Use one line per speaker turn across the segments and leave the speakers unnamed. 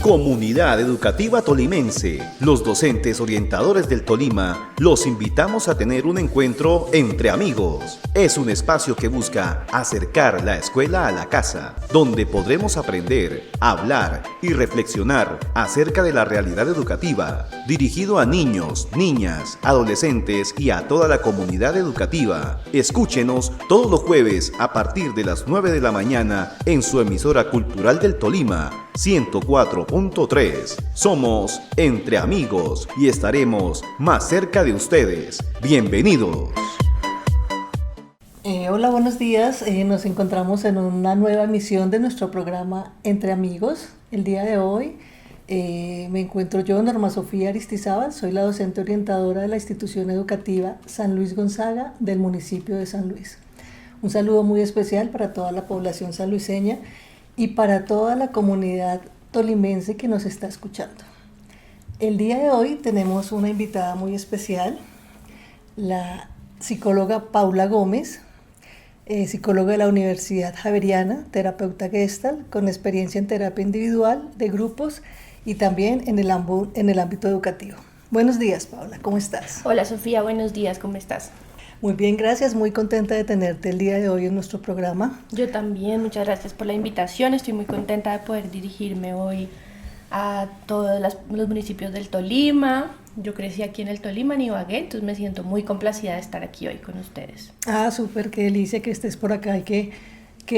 Comunidad Educativa Tolimense, los docentes orientadores del Tolima, los invitamos a tener un encuentro entre amigos. Es un espacio que busca acercar la escuela a la casa, donde podremos aprender, hablar y reflexionar acerca de la realidad educativa, dirigido a niños, niñas, adolescentes y a toda la comunidad educativa. Escúchenos todos los jueves a partir de las 9 de la mañana en su emisora cultural del Tolima, 104.3. Somos Entre Amigos y estaremos más cerca de ustedes. Bienvenidos.
Hola, buenos días. Nos encontramos en una nueva emisión de nuestro programa Entre Amigos. El día de hoy me encuentro yo, Norma Sofía Aristizábal, soy la docente orientadora de la institución educativa San Luis Gonzaga del municipio de San Luis. Un saludo muy especial para toda la población sanluiseña y para toda la comunidad tolimense que nos está escuchando. El día de hoy tenemos una invitada muy especial, la psicóloga Paula Gómez, psicóloga de la Universidad Javeriana, terapeuta Gestalt, con experiencia en terapia individual, de grupos y también en el ámbito educativo. Buenos días, Paula, ¿cómo estás?
Hola, Sofía, buenos días, ¿cómo estás?
Muy bien, gracias, muy contenta de tenerte el día de hoy en nuestro programa.
Yo también, muchas gracias por la invitación, estoy muy contenta de poder dirigirme hoy a todos los municipios del Tolima. Yo crecí aquí en el Tolima, en Ibagué, entonces me siento muy complacida de estar aquí hoy con ustedes.
Súper, qué delicia que estés por acá y que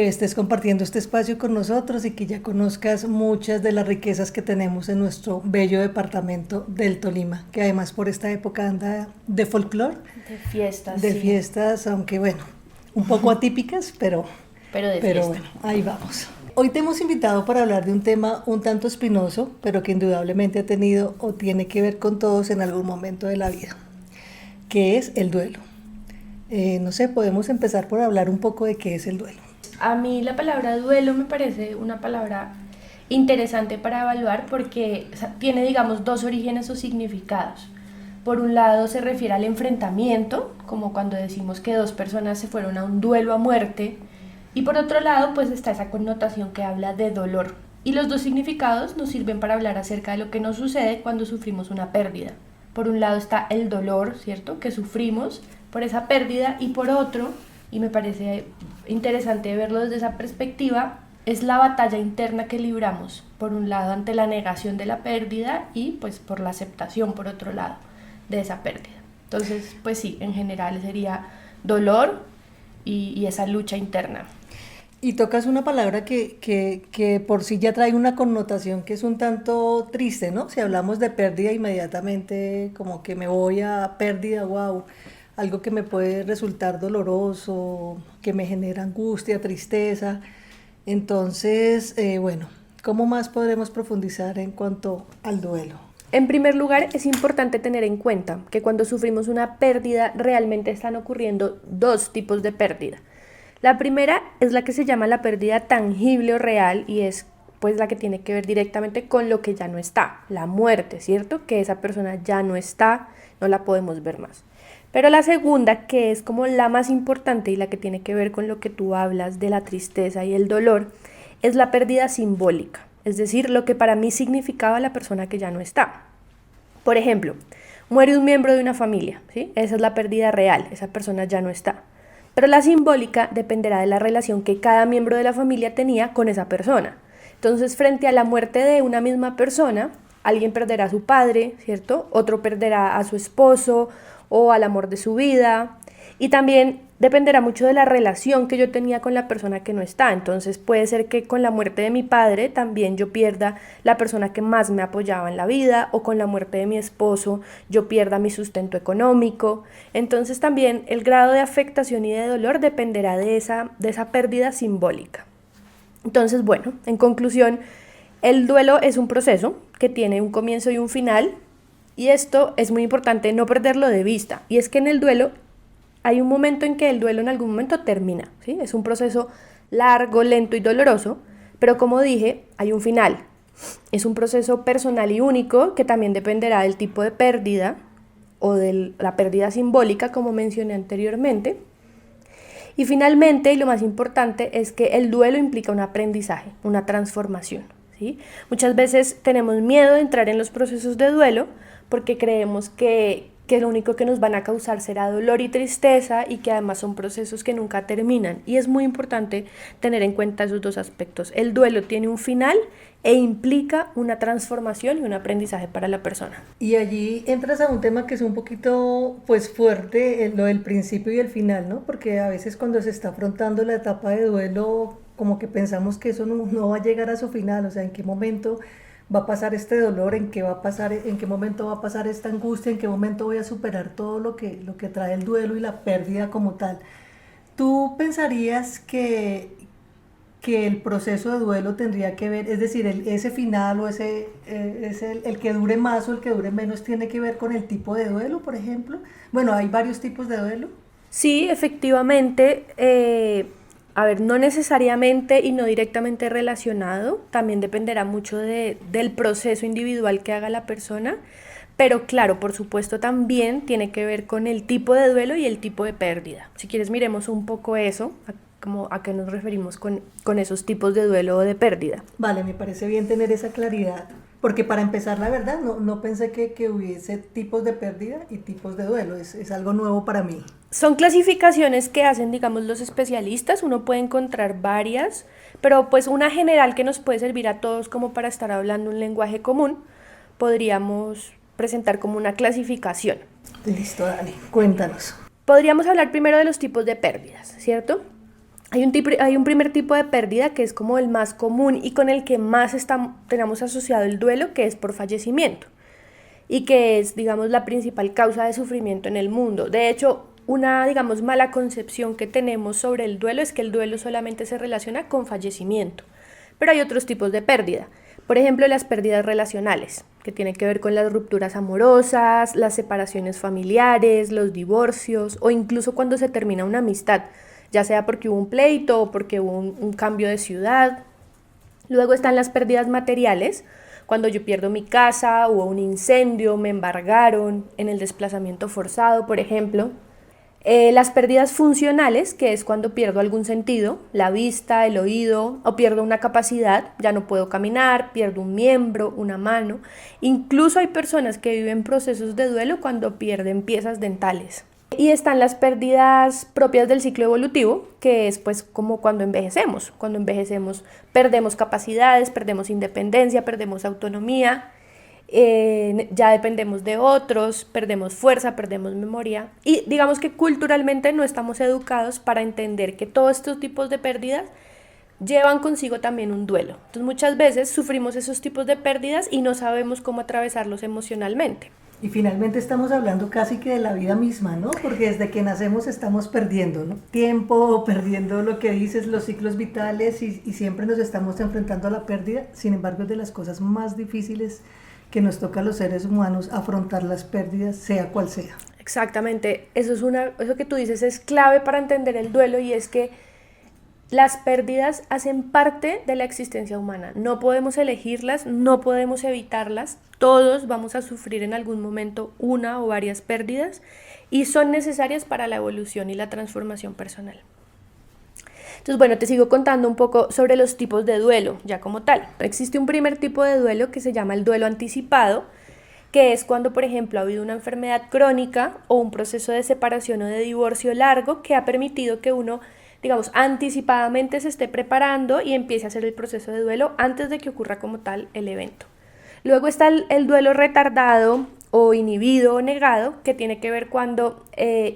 estés compartiendo este espacio con nosotros y que ya conozcas muchas de las riquezas que tenemos en nuestro bello departamento del Tolima, que además por esta época anda de folclore.
De fiestas,
De
sí.
fiestas, aunque bueno, un poco atípicas, pero
fiesta.
Bueno, ahí vamos. Hoy te hemos invitado para hablar de un tema un tanto espinoso, pero que indudablemente ha tenido o tiene que ver con todos en algún momento de la vida, que es el duelo. No sé, podemos empezar por hablar un poco de qué es el duelo.
A mí la palabra duelo me parece una palabra interesante para evaluar porque tiene, digamos, dos orígenes o significados. Por un lado se refiere al enfrentamiento, como cuando decimos que dos personas se fueron a un duelo a muerte, y por otro lado pues está esa connotación que habla de dolor. Y los dos significados nos sirven para hablar acerca de lo que nos sucede cuando sufrimos una pérdida. Por un lado está el dolor, ¿cierto?, que sufrimos por esa pérdida, y por otro, y me parece interesante verlo desde esa perspectiva, es la batalla interna que libramos, por un lado ante la negación de la pérdida y pues por la aceptación, por otro lado, de esa pérdida. Entonces, pues sí, en general sería dolor y esa lucha interna.
Y tocas una palabra que por sí ya trae una connotación que es un tanto triste, ¿no? Si hablamos de pérdida, inmediatamente como que me voy a pérdida, wow, algo que me puede resultar doloroso, que me genera angustia, tristeza. Entonces, bueno, ¿cómo más podremos profundizar en cuanto al duelo?
En primer lugar, es importante tener en cuenta que cuando sufrimos una pérdida realmente están ocurriendo dos tipos de pérdida. La primera es la que se llama la pérdida tangible o real, y es pues la que tiene que ver directamente con lo que ya no está, la muerte, ¿cierto? Que esa persona ya no está, no la podemos ver más. Pero la segunda, que es como la más importante y la que tiene que ver con lo que tú hablas de la tristeza y el dolor, es la pérdida simbólica, es decir, lo que para mí significaba la persona que ya no está. Por ejemplo, muere un miembro de una familia, ¿sí? Esa es la pérdida real, esa persona ya no está. Pero la simbólica dependerá de la relación que cada miembro de la familia tenía con esa persona. Entonces, frente a la muerte de una misma persona, alguien perderá a su padre, ¿cierto? Otro perderá a su esposo o al amor de su vida, y también dependerá mucho de la relación que yo tenía con la persona que no está. Entonces puede ser que con la muerte de mi padre también yo pierda la persona que más me apoyaba en la vida, o con la muerte de mi esposo yo pierda mi sustento económico. Entonces también el grado de afectación y de dolor dependerá de esa pérdida simbólica. Entonces, bueno, en conclusión, el duelo es un proceso que tiene un comienzo y un final. Y esto es muy importante no perderlo de vista, y es que en el duelo hay un momento en que el duelo en algún momento termina, ¿sí? Es un proceso largo, lento y doloroso, pero como dije, hay un final. Es un proceso personal y único que también dependerá del tipo de pérdida o de la pérdida simbólica, como mencioné anteriormente. Y finalmente, y lo más importante, es que el duelo implica un aprendizaje, una transformación, ¿sí? Muchas veces tenemos miedo de entrar en los procesos de duelo porque creemos que lo único que nos van a causar será dolor y tristeza y que además son procesos que nunca terminan. Y es muy importante tener en cuenta esos dos aspectos. El duelo tiene un final e implica una transformación y un aprendizaje para la persona.
Y allí entras a un tema que es un poquito pues fuerte, lo del principio y el final, ¿no? Porque a veces cuando se está afrontando la etapa de duelo, como que pensamos que eso no va a llegar a su final, o sea, en qué momento va a pasar este dolor, en qué momento va a pasar esta angustia, en qué momento voy a superar todo lo que trae el duelo y la pérdida como tal. ¿Tú pensarías que el proceso de duelo tendría que ver, es decir, ese final o el que dure más o el que dure menos tiene que ver con el tipo de duelo, por ejemplo? Bueno, hay varios tipos de duelo.
Sí, efectivamente, no necesariamente y no directamente relacionado, también dependerá mucho del proceso individual que haga la persona, pero claro, por supuesto también tiene que ver con el tipo de duelo y el tipo de pérdida. Si quieres miremos un poco eso, como a qué nos referimos con esos tipos de duelo o de pérdida.
Vale, me parece bien tener esa claridad, porque para empezar, la verdad, no pensé que hubiese tipos de pérdida y tipos de duelo, es algo nuevo para mí.
Son clasificaciones que hacen, digamos, los especialistas, uno puede encontrar varias, pero pues una general que nos puede servir a todos como para estar hablando un lenguaje común, podríamos presentar como una clasificación.
Listo, Dani, cuéntanos.
Podríamos hablar primero de los tipos de pérdidas, ¿cierto? Hay un primer tipo de pérdida que es como el más común y con el que más tenemos asociado el duelo, que es por fallecimiento y que es, digamos, la principal causa de sufrimiento en el mundo. De hecho, una, digamos, mala concepción que tenemos sobre el duelo es que el duelo solamente se relaciona con fallecimiento, pero hay otros tipos de pérdida. Por ejemplo, las pérdidas relacionales, que tienen que ver con las rupturas amorosas, las separaciones familiares, los divorcios o incluso cuando se termina una amistad, ya sea porque hubo un pleito o porque hubo un cambio de ciudad. Luego están las pérdidas materiales, cuando yo pierdo mi casa, hubo un incendio, me embargaron, en el desplazamiento forzado, por ejemplo. Las pérdidas funcionales, que es cuando pierdo algún sentido, la vista, el oído, o pierdo una capacidad, ya no puedo caminar, pierdo un miembro, una mano. Incluso hay personas que viven procesos de duelo cuando pierden piezas dentales. Y están las pérdidas propias del ciclo evolutivo, que es pues como cuando envejecemos. Cuando envejecemos perdemos capacidades, perdemos independencia, perdemos autonomía, ya dependemos de otros, perdemos fuerza, perdemos memoria. Y digamos que culturalmente no estamos educados para entender que todos estos tipos de pérdidas llevan consigo también un duelo. Entonces muchas veces sufrimos esos tipos de pérdidas y no sabemos cómo atravesarlos emocionalmente.
Y finalmente estamos hablando casi que de la vida misma, ¿no? Porque desde que nacemos estamos perdiendo, ¿no? Tiempo, perdiendo lo que dices, los ciclos vitales y siempre nos estamos enfrentando a la pérdida. Sin embargo, es de las cosas más difíciles que nos toca a los seres humanos afrontar las pérdidas, sea cual sea.
Exactamente, eso que tú dices es clave para entender el duelo y es que las pérdidas hacen parte de la existencia humana, no podemos elegirlas, no podemos evitarlas, todos vamos a sufrir en algún momento una o varias pérdidas y son necesarias para la evolución y la transformación personal. Entonces, bueno, te sigo contando un poco sobre los tipos de duelo, ya como tal. Existe un primer tipo de duelo que se llama el duelo anticipado, que es cuando, por ejemplo, ha habido una enfermedad crónica o un proceso de separación o de divorcio largo que ha permitido que uno, digamos, anticipadamente se esté preparando y empiece a hacer el proceso de duelo antes de que ocurra como tal el evento. Luego está el duelo retardado o inhibido o negado, que tiene que ver cuando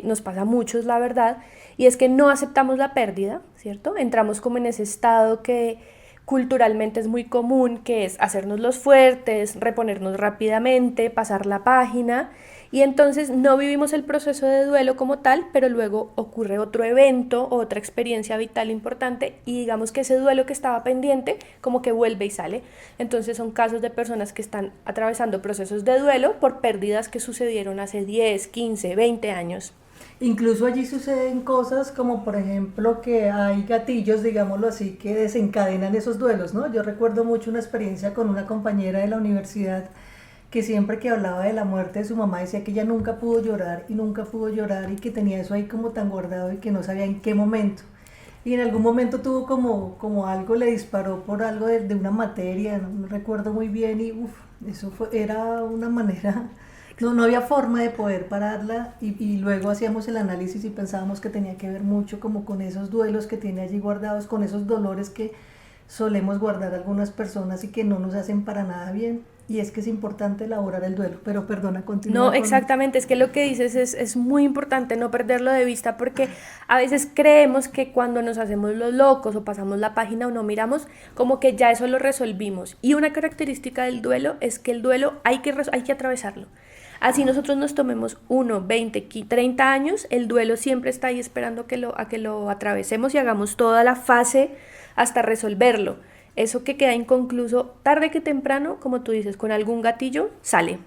nos pasa a muchos, la verdad, y es que no aceptamos la pérdida, ¿cierto? Entramos como en ese estado que culturalmente es muy común, que es hacernos los fuertes, reponernos rápidamente, pasar la página, y entonces no vivimos el proceso de duelo como tal, pero luego ocurre otro evento, otra experiencia vital importante, y digamos que ese duelo que estaba pendiente como que vuelve y sale. Entonces son casos de personas que están atravesando procesos de duelo por pérdidas que sucedieron hace 10, 15, 20 años.
Incluso allí suceden cosas como, por ejemplo, que hay gatillos, digámoslo así, que desencadenan esos duelos, ¿no? Yo recuerdo mucho una experiencia con una compañera de la universidad que siempre que hablaba de la muerte de su mamá decía que ella nunca pudo llorar y que tenía eso ahí como tan guardado y que no sabía en qué momento. Y en algún momento tuvo como algo, le disparó por algo de una materia, no recuerdo muy bien, y eso era una manera, no había forma de poder pararla, y luego hacíamos el análisis y pensábamos que tenía que ver mucho como con esos duelos que tiene allí guardados, con esos dolores que solemos guardar algunas personas y que no nos hacen para nada bien. Y es que es importante elaborar el duelo, pero perdona, continúa.
No, exactamente, es que lo que dices es muy importante no perderlo de vista porque a veces creemos que cuando nos hacemos los locos o pasamos la página o no miramos, como que ya eso lo resolvimos. Y una característica del duelo es que el duelo hay que atravesarlo. Así nosotros nos tomemos 1, 20, 30 años, el duelo siempre está ahí esperando a que lo atravesemos y hagamos toda la fase hasta resolverlo. Eso que queda inconcluso, tarde que temprano, como tú dices, con algún gatillo, sale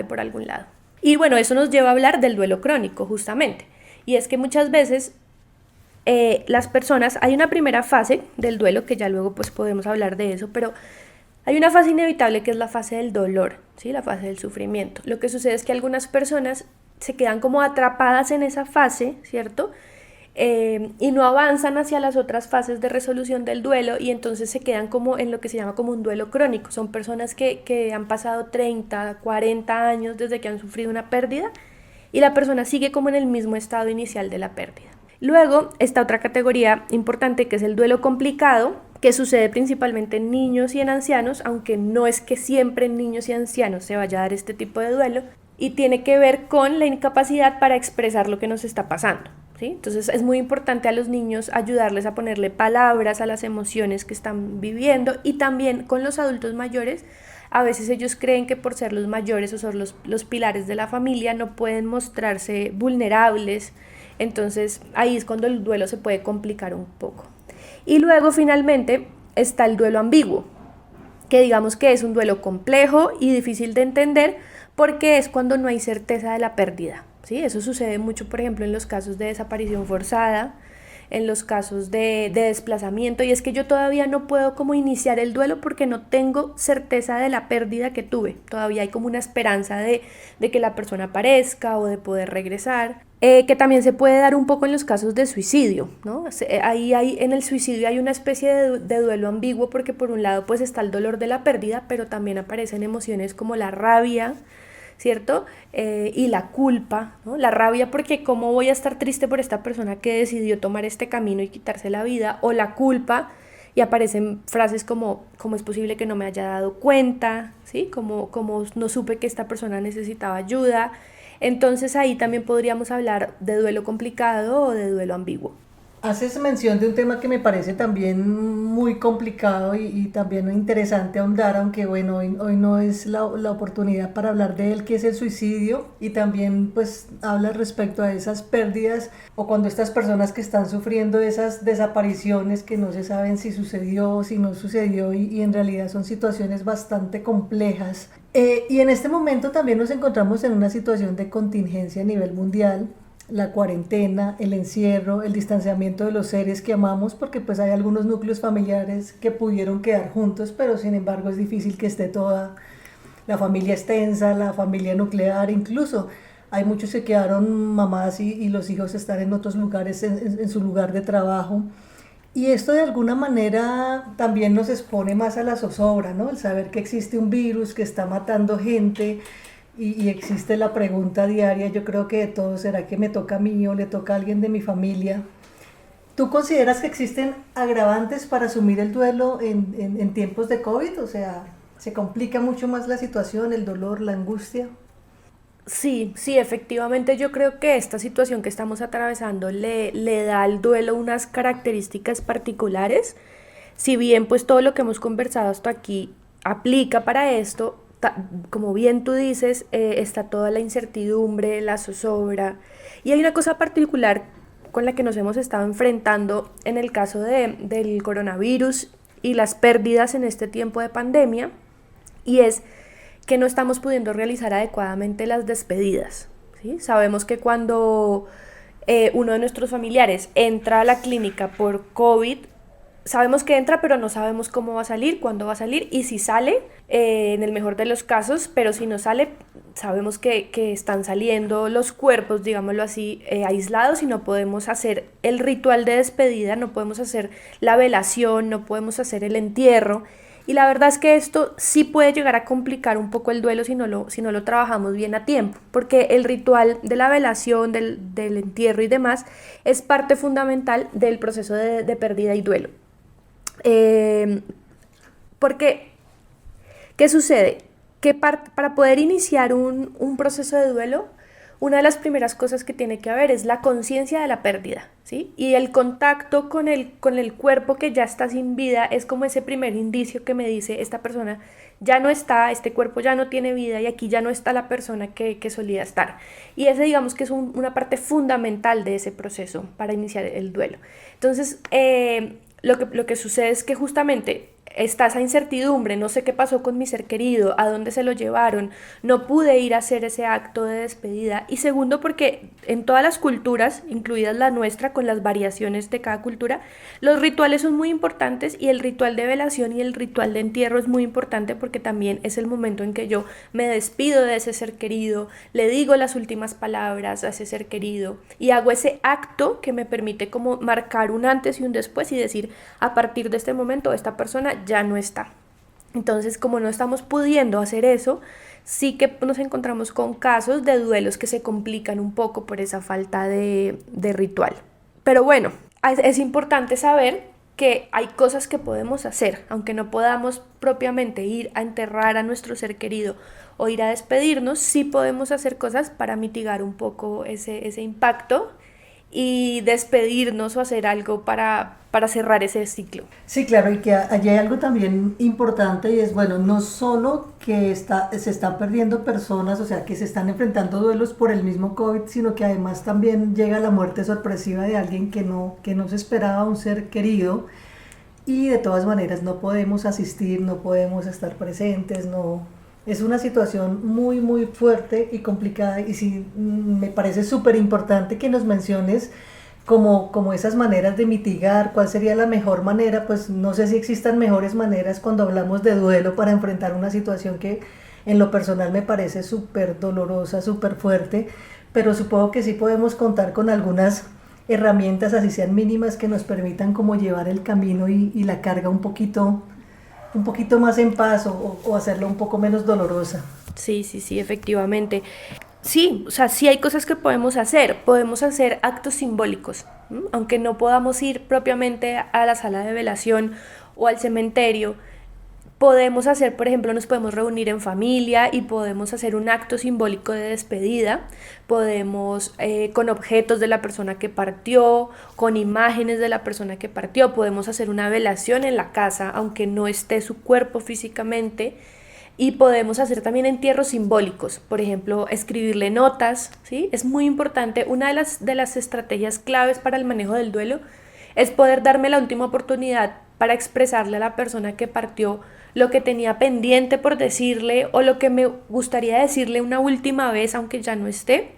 por algún lado. Y bueno, eso nos lleva a hablar del duelo crónico, justamente. Y es que muchas veces las personas, hay una primera fase del duelo, que ya luego pues podemos hablar de eso, pero hay una fase inevitable que es la fase del dolor, ¿sí? La fase del sufrimiento. Lo que sucede es que algunas personas se quedan como atrapadas en esa fase, ¿cierto? Y no avanzan hacia las otras fases de resolución del duelo y entonces se quedan como en lo que se llama como un duelo crónico. Son personas que han pasado 30, 40 años desde que han sufrido una pérdida y la persona sigue como en el mismo estado inicial de la pérdida. Luego está otra categoría importante que es el duelo complicado, que sucede principalmente en niños y en ancianos, aunque no es que siempre en niños y ancianos se vaya a dar este tipo de duelo, y tiene que ver con la incapacidad para expresar lo que nos está pasando. ¿Sí? Entonces es muy importante a los niños ayudarles a ponerle palabras a las emociones que están viviendo y también con los adultos mayores. A veces ellos creen que por ser los mayores o ser los pilares de la familia no pueden mostrarse vulnerables, entonces ahí es cuando el duelo se puede complicar un poco. Y luego finalmente está el duelo ambiguo, que digamos que es un duelo complejo y difícil de entender porque es cuando no hay certeza de la pérdida. ¿Sí? Eso sucede mucho, por ejemplo, en los casos de desaparición forzada, en los casos de desplazamiento, y es que yo todavía no puedo como iniciar el duelo porque no tengo certeza de la pérdida que tuve. Todavía hay como una esperanza de que la persona aparezca o de poder regresar, que también se puede dar un poco en los casos de suicidio, ¿no? En el suicidio hay una especie de duelo ambiguo porque por un lado pues está el dolor de la pérdida, pero también aparecen emociones como la rabia, ¿cierto? Y la culpa, ¿no? La rabia porque cómo voy a estar triste por esta persona que decidió tomar este camino y quitarse la vida, o la culpa, y aparecen frases como ¿cómo es posible que no me haya dado cuenta? ¿Sí? Como no supe que esta persona necesitaba ayuda. Entonces ahí también podríamos hablar de duelo complicado o de duelo ambiguo.
Haces mención de un tema que me parece también muy complicado y también interesante ahondar, aunque bueno, hoy no es la oportunidad para hablar de él, que es el suicidio, y también pues habla respecto a esas pérdidas o cuando estas personas que están sufriendo esas desapariciones que no se saben si sucedió o si no sucedió y en realidad son situaciones bastante complejas. Y en este momento también nos encontramos en una situación de contingencia a nivel mundial. La cuarentena, el encierro, el distanciamiento de los seres que amamos, porque pues hay algunos núcleos familiares que pudieron quedar juntos, pero sin embargo es difícil que esté toda la familia extensa, la familia nuclear, incluso hay muchos que quedaron mamás y los hijos están en otros lugares, en su lugar de trabajo. Y esto de alguna manera también nos expone más a la zozobra, ¿no? El saber que existe un virus que está matando gente, y existe la pregunta diaria, yo creo que de todos, ¿será que me toca a mí o le toca a alguien de mi familia? ¿Tú consideras que existen agravantes para asumir el duelo en tiempos de COVID? O sea, ¿se complica mucho más la situación, el dolor, la angustia?
Sí, efectivamente yo creo que esta situación que estamos atravesando le da al duelo unas características particulares. Si bien pues todo lo que hemos conversado hasta aquí aplica para esto, como bien tú dices, está toda la incertidumbre, la zozobra, y hay una cosa particular con la que nos hemos estado enfrentando en el caso del coronavirus y las pérdidas en este tiempo de pandemia, y es que no estamos pudiendo realizar adecuadamente las despedidas, ¿sí? Sabemos que cuando uno de nuestros familiares entra a la clínica por COVID, sabemos que entra, pero no sabemos cómo va a salir, cuándo va a salir y si sale, en el mejor de los casos, pero si no sale, sabemos que están saliendo los cuerpos, digámoslo así, aislados y no podemos hacer el ritual de despedida, no podemos hacer la velación, no podemos hacer el entierro. Y la verdad es que esto sí puede llegar a complicar un poco el duelo si no lo trabajamos bien a tiempo, porque el ritual de la velación, del entierro y demás es parte fundamental del proceso de pérdida y duelo. Porque, ¿qué sucede? Que para poder iniciar un proceso de duelo, una de las primeras cosas que tiene que haber es la conciencia de la pérdida, ¿sí? Y el contacto con el cuerpo que ya está sin vida es como ese primer indicio que me dice, esta persona ya no está, este cuerpo ya no tiene vida y aquí ya no está la persona que solía estar. Y ese, digamos que es una parte fundamental de ese proceso para iniciar el duelo. Entonces, lo que sucede es que justamente está esa incertidumbre, no sé qué pasó con mi ser querido, a dónde se lo llevaron, no pude ir a hacer ese acto de despedida. Y segundo, porque en todas las culturas, incluidas la nuestra, con las variaciones de cada cultura, los rituales son muy importantes y el ritual de velación y el ritual de entierro es muy importante porque también es el momento en que yo me despido de ese ser querido, le digo las últimas palabras a ese ser querido y hago ese acto que me permite como marcar un antes y un después y decir, a partir de este momento esta persona ya no está. Entonces, como no estamos pudiendo hacer eso, sí que nos encontramos con casos de duelos que se complican un poco por esa falta de ritual. Pero bueno, es importante saber que hay cosas que podemos hacer, aunque no podamos propiamente ir a enterrar a nuestro ser querido o ir a despedirnos, sí podemos hacer cosas para mitigar un poco ese impacto y despedirnos o hacer algo para cerrar ese ciclo.
Sí, claro, y que allí hay algo también importante y es, bueno, no solo que se están perdiendo personas, o sea, que se están enfrentando duelos por el mismo COVID, sino que además también llega la muerte sorpresiva de alguien que no se esperaba, un ser querido, y de todas maneras no podemos asistir, no podemos estar presentes, no. Es una situación muy, muy fuerte y complicada y sí, me parece súper importante que nos menciones como esas maneras de mitigar, cuál sería la mejor manera, pues no sé si existan mejores maneras cuando hablamos de duelo para enfrentar una situación que en lo personal me parece súper dolorosa, súper fuerte, pero supongo que sí podemos contar con algunas herramientas, así sean mínimas, que nos permitan como llevar el camino y la carga un poquito más en paz o hacerlo un poco menos dolorosa.
Sí, efectivamente. Sí, o sea, sí hay cosas que podemos hacer actos simbólicos, aunque no podamos ir propiamente a la sala de velación o al cementerio. Podemos hacer, por ejemplo, nos podemos reunir en familia y podemos hacer un acto simbólico de despedida, podemos con objetos de la persona que partió, con imágenes de la persona que partió, podemos hacer una velación en la casa, aunque no esté su cuerpo físicamente, y podemos hacer también entierros simbólicos, por ejemplo, escribirle notas, ¿sí? Es muy importante, una de las estrategias claves para el manejo del duelo es poder darme la última oportunidad para expresarle a la persona que partió lo que tenía pendiente por decirle o lo que me gustaría decirle una última vez aunque ya no esté.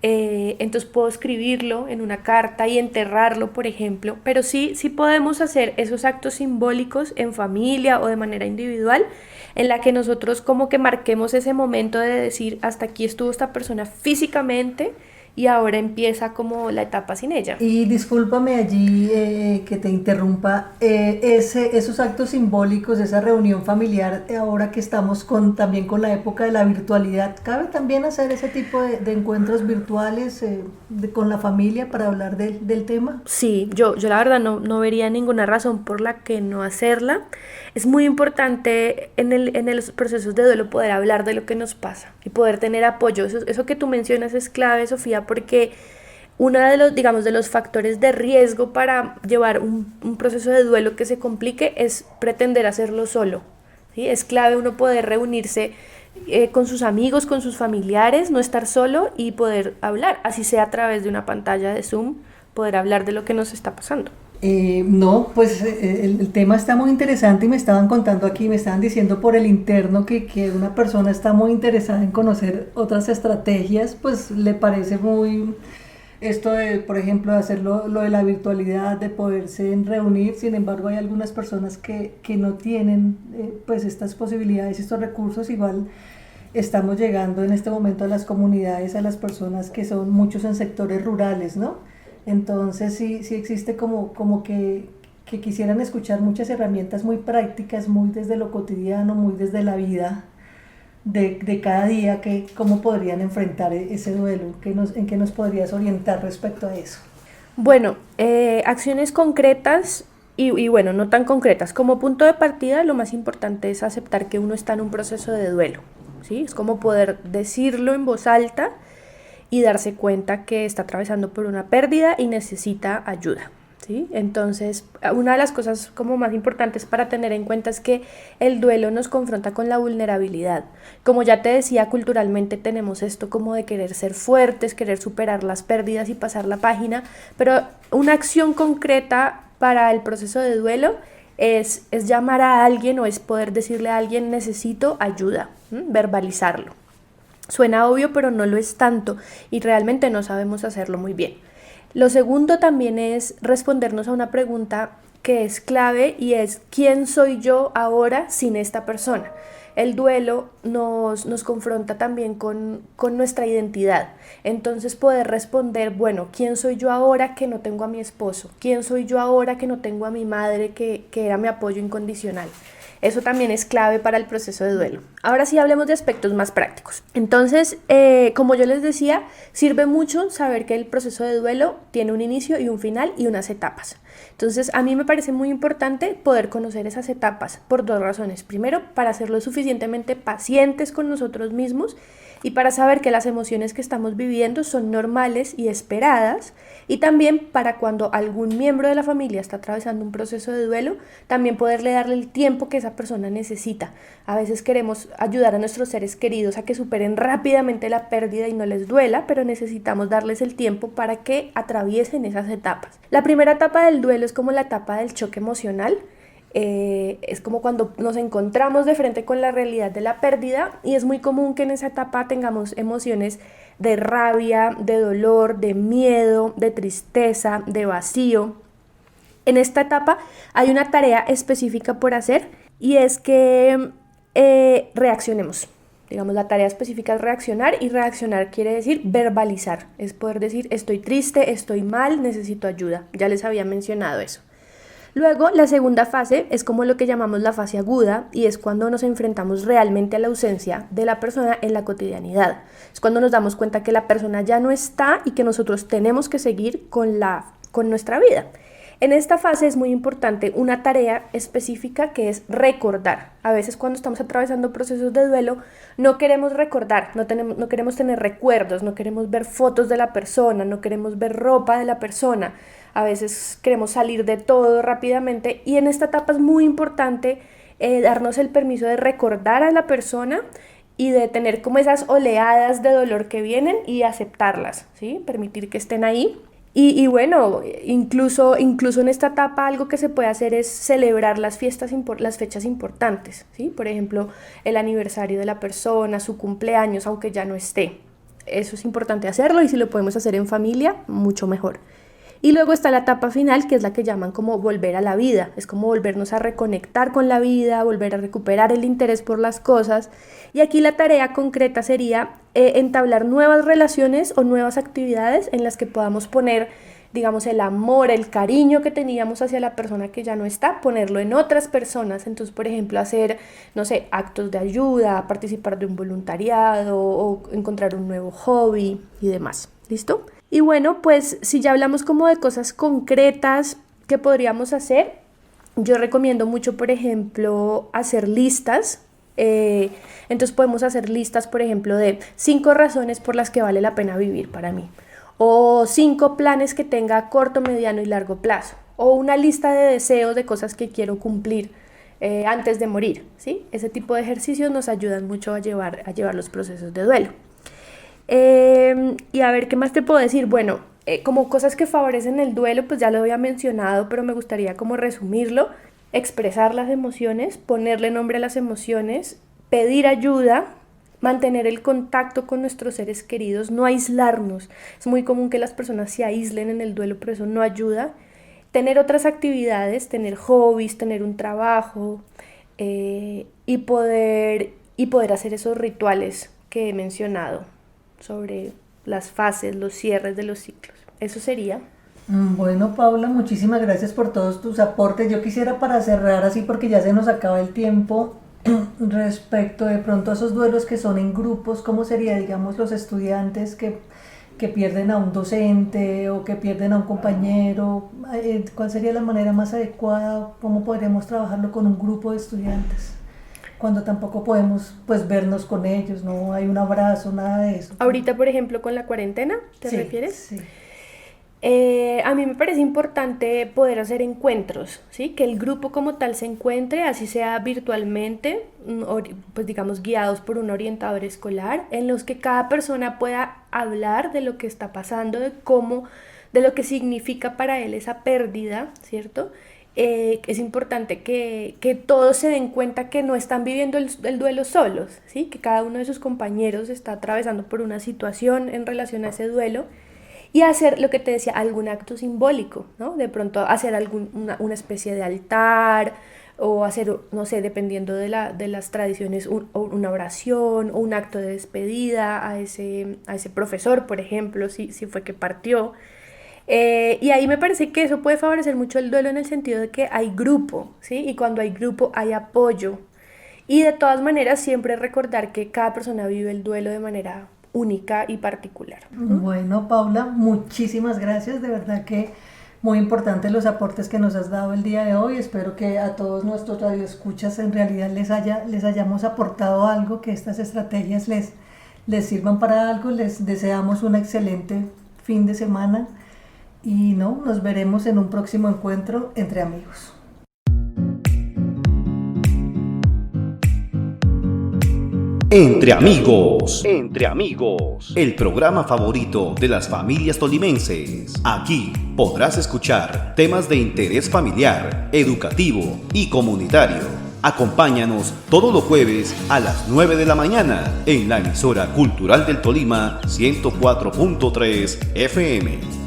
Entonces puedo escribirlo en una carta y enterrarlo, por ejemplo, pero sí podemos hacer esos actos simbólicos en familia o de manera individual en la que nosotros como que marquemos ese momento de decir hasta aquí estuvo esta persona físicamente y ahora empieza como la etapa sin ella.
Y discúlpame allí que te interrumpa, esos actos simbólicos, esa reunión familiar, ahora que estamos también con la época de la virtualidad, ¿cabe también hacer ese tipo de encuentros virtuales con la familia para hablar del tema?
Sí, yo la verdad no vería ninguna razón por la que no hacerla. Es muy importante en los procesos de duelo poder hablar de lo que nos pasa y poder tener apoyo. Eso que tú mencionas es clave, Sofía, porque uno de los factores de riesgo para llevar un proceso de duelo que se complique es pretender hacerlo solo, ¿sí? Es clave uno poder reunirse con sus amigos, con sus familiares, no estar solo y poder hablar, así sea a través de una pantalla de Zoom, poder hablar de lo que nos está pasando.
No, pues el tema está muy interesante y me estaban contando aquí, me estaban diciendo por el interno que una persona está muy interesada en conocer otras estrategias, pues le parece muy esto de, por ejemplo, de hacer lo de la virtualidad, de poderse reunir. Sin embargo, hay algunas personas que no tienen pues estas posibilidades, estos recursos. Igual estamos llegando en este momento a las comunidades, a las personas que son muchos en sectores rurales, ¿no? Entonces sí existe como que quisieran escuchar muchas herramientas muy prácticas, muy desde lo cotidiano, muy desde la vida de cada día, que cómo podrían enfrentar ese duelo, en qué nos podrías orientar respecto a eso.
Bueno, acciones concretas y bueno, no tan concretas. Como punto de partida, lo más importante es aceptar que uno está en un proceso de duelo, ¿sí? Es como poder decirlo en voz alta y darse cuenta que está atravesando por una pérdida y necesita ayuda, ¿sí? Entonces, una de las cosas como más importantes para tener en cuenta es que el duelo nos confronta con la vulnerabilidad. Como ya te decía, culturalmente tenemos esto como de querer ser fuertes, querer superar las pérdidas y pasar la página, pero una acción concreta para el proceso de duelo es llamar a alguien o es poder decirle a alguien necesito ayuda, verbalizarlo. Suena obvio, pero no lo es tanto y realmente no sabemos hacerlo muy bien. Lo segundo también es respondernos a una pregunta que es clave y es ¿quién soy yo ahora sin esta persona? El duelo nos confronta también con nuestra identidad. Entonces poder responder, bueno, ¿quién soy yo ahora que no tengo a mi esposo? ¿Quién soy yo ahora que no tengo a mi madre que era mi apoyo incondicional? Eso también es clave para el proceso de duelo. Ahora sí hablemos de aspectos más prácticos. Entonces, como yo les decía, sirve mucho saber que el proceso de duelo tiene un inicio y un final y unas etapas. Entonces, a mí me parece muy importante poder conocer esas etapas por dos razones. Primero, para ser lo suficientemente pacientes con nosotros mismos y para saber que las emociones que estamos viviendo son normales y esperadas, y también para cuando algún miembro de la familia está atravesando un proceso de duelo, también poderle darle el tiempo que esa persona necesita. A veces queremos ayudar a nuestros seres queridos a que superen rápidamente la pérdida y no les duela, pero necesitamos darles el tiempo para que atraviesen esas etapas. La primera etapa del duelo es como la etapa del choque emocional. Es como cuando nos encontramos de frente con la realidad de la pérdida y es muy común que en esa etapa tengamos emociones de rabia, de dolor, de miedo, de tristeza, de vacío. En esta etapa hay una tarea específica por hacer y es que reaccionemos. Digamos, la tarea específica es reaccionar y reaccionar quiere decir verbalizar, es poder decir estoy triste, estoy mal, necesito ayuda. Ya les había mencionado eso. Luego, la segunda fase es como lo que llamamos la fase aguda y es cuando nos enfrentamos realmente a la ausencia de la persona en la cotidianidad. Es cuando nos damos cuenta que la persona ya no está y que nosotros tenemos que seguir con nuestra vida. En esta fase es muy importante una tarea específica que es recordar. A veces cuando estamos atravesando procesos de duelo no queremos recordar, no queremos tener recuerdos, no queremos ver fotos de la persona, no queremos ver ropa de la persona. A veces queremos salir de todo rápidamente y en esta etapa es muy importante darnos el permiso de recordar a la persona y de tener como esas oleadas de dolor que vienen y aceptarlas, ¿sí? Permitir que estén ahí. Y bueno, incluso en esta etapa algo que se puede hacer es celebrar las fechas importantes, ¿sí? Por ejemplo, el aniversario de la persona, su cumpleaños, aunque ya no esté. Eso es importante hacerlo y si lo podemos hacer en familia, mucho mejor. Y luego está la etapa final, que es la que llaman como volver a la vida. Es como volvernos a reconectar con la vida, volver a recuperar el interés por las cosas. Y aquí la tarea concreta sería entablar nuevas relaciones o nuevas actividades en las que podamos poner, digamos, el amor, el cariño que teníamos hacia la persona que ya no está, ponerlo en otras personas. Entonces, por ejemplo, hacer, no sé, actos de ayuda, participar de un voluntariado o encontrar un nuevo hobby y demás. ¿Listo? Y bueno, pues si ya hablamos como de cosas concretas que podríamos hacer, yo recomiendo mucho, por ejemplo, hacer listas. Entonces podemos hacer listas, por ejemplo, de 5 razones por las que vale la pena vivir para mí. O 5 planes que tenga a corto, mediano y largo plazo. O una lista de deseos de cosas que quiero cumplir antes de morir, ¿sí? Ese tipo de ejercicios nos ayudan mucho a llevar los procesos de duelo. Y a ver, ¿qué más te puedo decir? Bueno, como cosas que favorecen el duelo, pues ya lo había mencionado, pero me gustaría como resumirlo. Expresar las emociones, ponerle nombre a las emociones, pedir ayuda, mantener el contacto con nuestros seres queridos, no aislarnos. Es muy común que las personas se aíslen en el duelo, pero eso no ayuda. Tener otras actividades, tener hobbies, tener un trabajo y poder y poder hacer esos rituales que he mencionado sobre las fases, los cierres de los ciclos. Eso sería.
Bueno, Paula, muchísimas gracias por todos tus aportes. Yo quisiera, para cerrar así, porque ya se nos acaba el tiempo, respecto de pronto a esos duelos que son en grupos, ¿cómo sería, digamos, los estudiantes que pierden a un docente o que pierden a un compañero? ¿Cuál sería la manera más adecuada? ¿Cómo podríamos trabajarlo con un grupo de estudiantes cuando tampoco podemos, pues, vernos con ellos? No hay un abrazo, nada de eso.
Ahorita, por ejemplo, con la cuarentena, ¿te refieres?
Sí.
A mí me parece importante poder hacer encuentros, ¿sí? Que el grupo como tal se encuentre, así sea virtualmente, pues digamos guiados por un orientador escolar, en los que cada persona pueda hablar de lo que está pasando, de lo que significa para él esa pérdida, ¿cierto? Es importante que todos se den cuenta que no están viviendo el duelo solos, ¿sí? Que cada uno de sus compañeros está atravesando por una situación en relación a ese duelo. Y hacer lo que te decía, algún acto simbólico, ¿no? De pronto hacer una especie de altar, o hacer, no sé, dependiendo de las tradiciones, una oración o un acto de despedida a ese profesor, por ejemplo, si fue que partió. Y ahí me parece que eso puede favorecer mucho el duelo en el sentido de que hay grupo, ¿sí? Y cuando hay grupo hay apoyo. Y de todas maneras siempre recordar que cada persona vive el duelo de manera única y particular.
Bueno, Paula, muchísimas gracias, de verdad que muy importantes los aportes que nos has dado el día de hoy. Espero que a todos nuestros radioescuchas en realidad les hayamos aportado algo, que estas estrategias les sirvan para algo. Les deseamos un excelente fin de semana y nos veremos en un próximo encuentro entre amigos.
Entre amigos, el programa favorito de las familias tolimenses. Aquí podrás escuchar temas de interés familiar, educativo y comunitario. Acompáñanos todos los jueves a las 9 de la mañana en la emisora cultural del Tolima 104.3 FM.